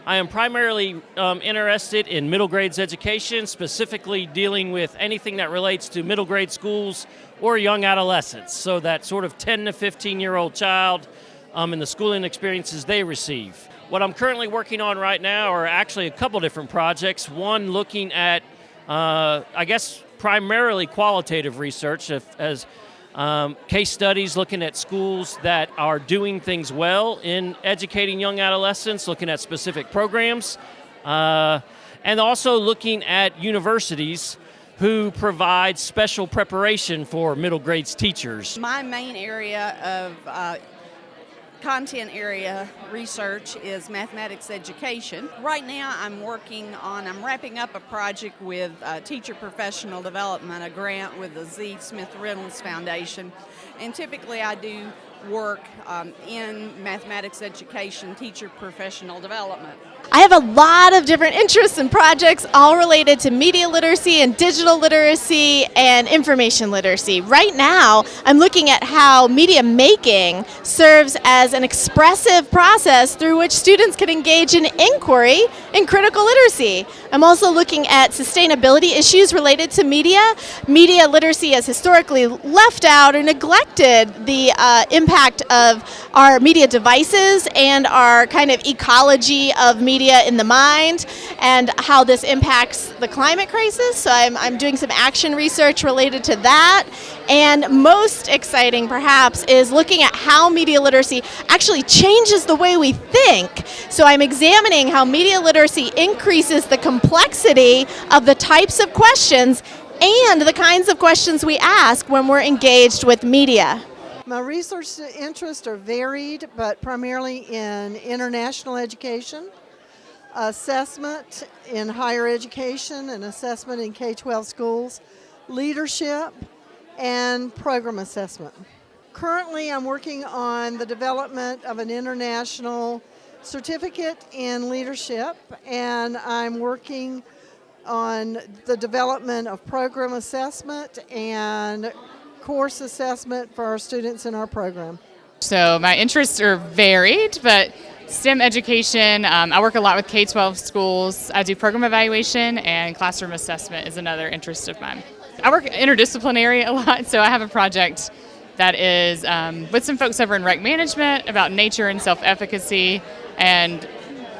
I am primarily interested in middle grades education, specifically dealing with anything that relates to middle grade schools or young adolescents, so that sort of 10 to 15-year-old child and the schooling experiences they receive. What I'm currently working on right now are actually a couple different projects. One looking at, I guess, primarily qualitative research as case studies looking at schools that are doing things well in educating young adolescents, looking at specific programs, and also looking at universities who provide special preparation for middle grades teachers. My main area of content area research is mathematics education. Right now I'm wrapping up a project with Teacher Professional Development, a grant with the Z. Smith Reynolds Foundation. And typically I do work in mathematics education, teacher professional development. I have a lot of different interests and projects all related to media literacy and digital literacy and information literacy. Right now, I'm looking at how media making serves as an expressive process through which students can engage in inquiry and critical literacy. I'm also looking at sustainability issues related to media. Media literacy has historically left out or neglected the impact of our media devices and our kind of ecology of media in the mind and how this impacts the climate crisis. So I'm doing some action research related to that. And most exciting perhaps is looking at how media literacy actually changes the way we think. So I'm examining how media literacy increases the complexity of the types of questions and the kinds of questions we ask when we're engaged with media. My research interests are varied, but primarily in international education, assessment in higher education and assessment in K-12 schools, leadership, and program assessment. Currently, I'm working on the development of an international certificate in leadership, and I'm working on the development of program assessment and course assessment for our students in our program. So my interests are varied, but STEM education, I work a lot with K-12 schools. I do program evaluation, and classroom assessment is another interest of mine. I work interdisciplinary a lot, so I have a project that is with some folks over in rec management about nature and self-efficacy and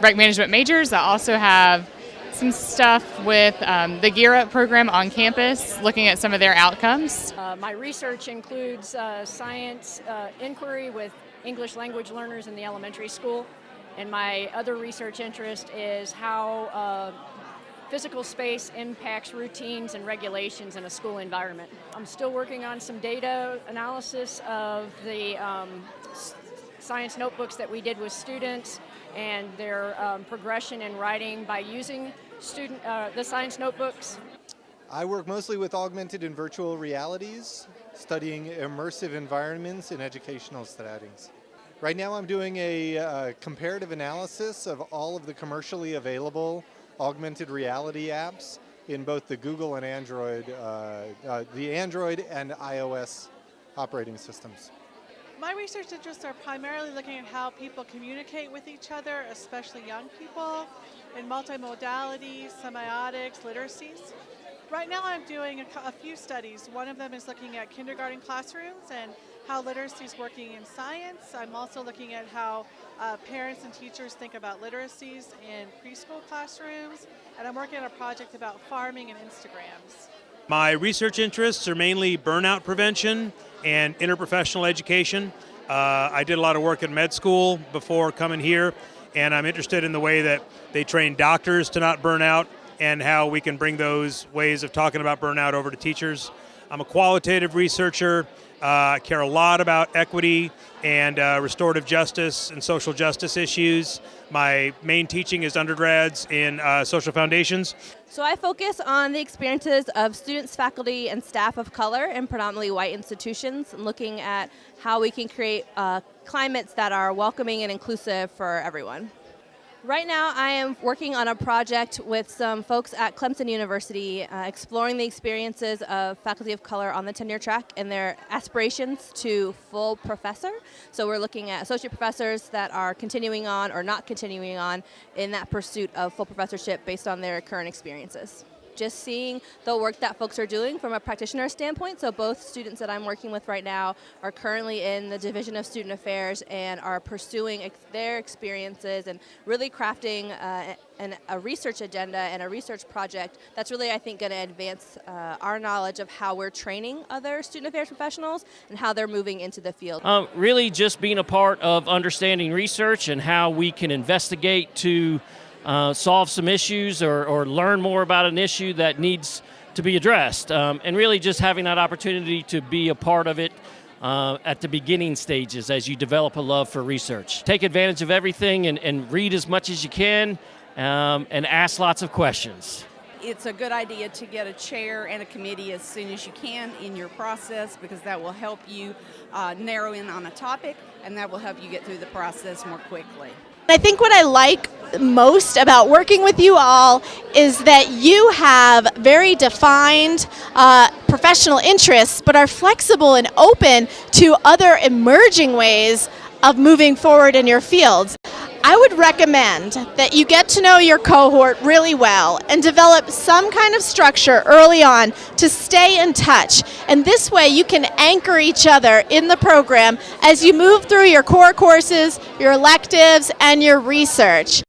rec management majors. I also have some stuff with the Gear Up program on campus, looking at some of their outcomes. My research includes science inquiry with English language learners in the elementary school, and my other research interest is how physical space impacts routines and regulations in a school environment. I'm still working on some data analysis of the science notebooks that we did with students and their progression in writing by using the science notebooks. I work mostly with augmented and virtual realities, studying immersive environments in educational settings. Right now I'm doing a comparative analysis of all of the commercially available augmented reality apps in both the Google and Android, the Android and iOS operating systems. My research interests are primarily looking at how people communicate with each other, especially young people, in multimodalities, semiotics, literacies. Right now I'm doing a few studies. One of them is looking at kindergarten classrooms and how literacy is working in science. I'm also looking at how parents and teachers think about literacies in preschool classrooms. And I'm working on a project about farming and Instagrams. My research interests are mainly burnout prevention and interprofessional education. I did a lot of work in med school before coming here, and I'm interested in the way that they train doctors to not burn out and how we can bring those ways of talking about burnout over to teachers. I'm a qualitative researcher. I care a lot about equity and restorative justice and social justice issues. My main teaching is undergrads in social foundations. So I focus on the experiences of students, faculty, and staff of color in predominantly white institutions, and looking at how we can create climates that are welcoming and inclusive for everyone. Right now, I am working on a project with some folks at Clemson University, exploring the experiences of faculty of color on the tenure track and their aspirations to full professor. So we're looking at associate professors that are continuing on or not continuing on in that pursuit of full professorship based on their current experiences. Just seeing the work that folks are doing from a practitioner standpoint. So both students that I'm working with right now are currently in the Division of Student Affairs and are pursuing their experiences and really crafting a research agenda and a research project that's really, I think, going to advance our knowledge of how we're training other student affairs professionals and how they're moving into the field. Really just being a part of understanding research and how we can investigate to solve some issues or learn more about an issue that needs to be addressed. And really just having that opportunity to be a part of it at the beginning stages as you develop a love for research. Take advantage of everything and read as much as you can and ask lots of questions. It's a good idea to get a chair and a committee as soon as you can in your process, because that will help you narrow in on a topic, and that will help you get through the process more quickly. I think what I like most about working with you all is that you have very defined professional interests, but are flexible and open to other emerging ways of moving forward in your fields. I would recommend that you get to know your cohort really well and develop some kind of structure early on to stay in touch. And this way you can anchor each other in the program as you move through your core courses, your electives, and your research.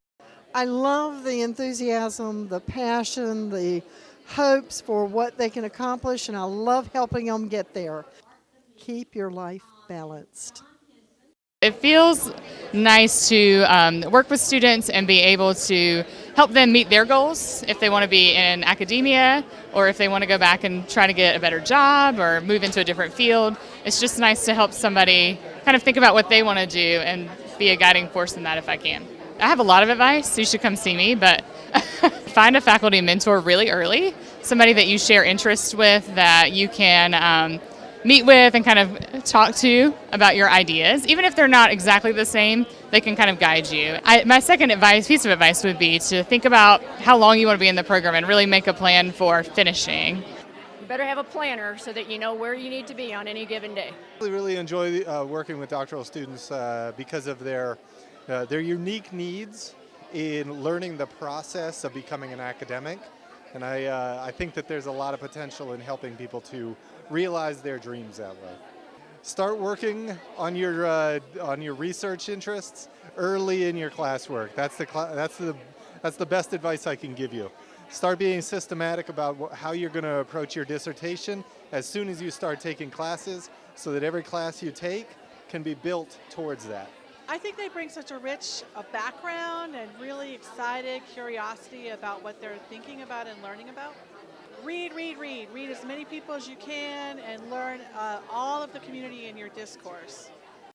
I love the enthusiasm, the passion, the hopes for what they can accomplish, and I love helping them get there. Keep your life balanced. It feels nice to work with students and be able to help them meet their goals if they want to be in academia or if they want to go back and try to get a better job or move into a different field. It's just nice to help somebody kind of think about what they want to do and be a guiding force in that if I can. I have a lot of advice, so you should come see me, but find a faculty mentor really early, somebody that you share interests with that you can meet with and kind of talk to about your ideas. Even if they're not exactly the same, they can kind of guide you. My second piece of advice would be to think about how long you want to be in the program and really make a plan for finishing. You better have a planner so that you know where you need to be on any given day. I really enjoy working with doctoral students because of their unique needs in learning the process of becoming an academic. And I think that there's a lot of potential in helping people to realize their dreams that way. Start working on your research interests early in your classwork. That's the best advice I can give you. Start being systematic about how you're going to approach your dissertation as soon as you start taking classes, so that every class you take can be built towards that. I think they bring such a rich background and really excited curiosity about what they're thinking about and learning about. Read. Read as many people as you can and learn all of the community in your discourse.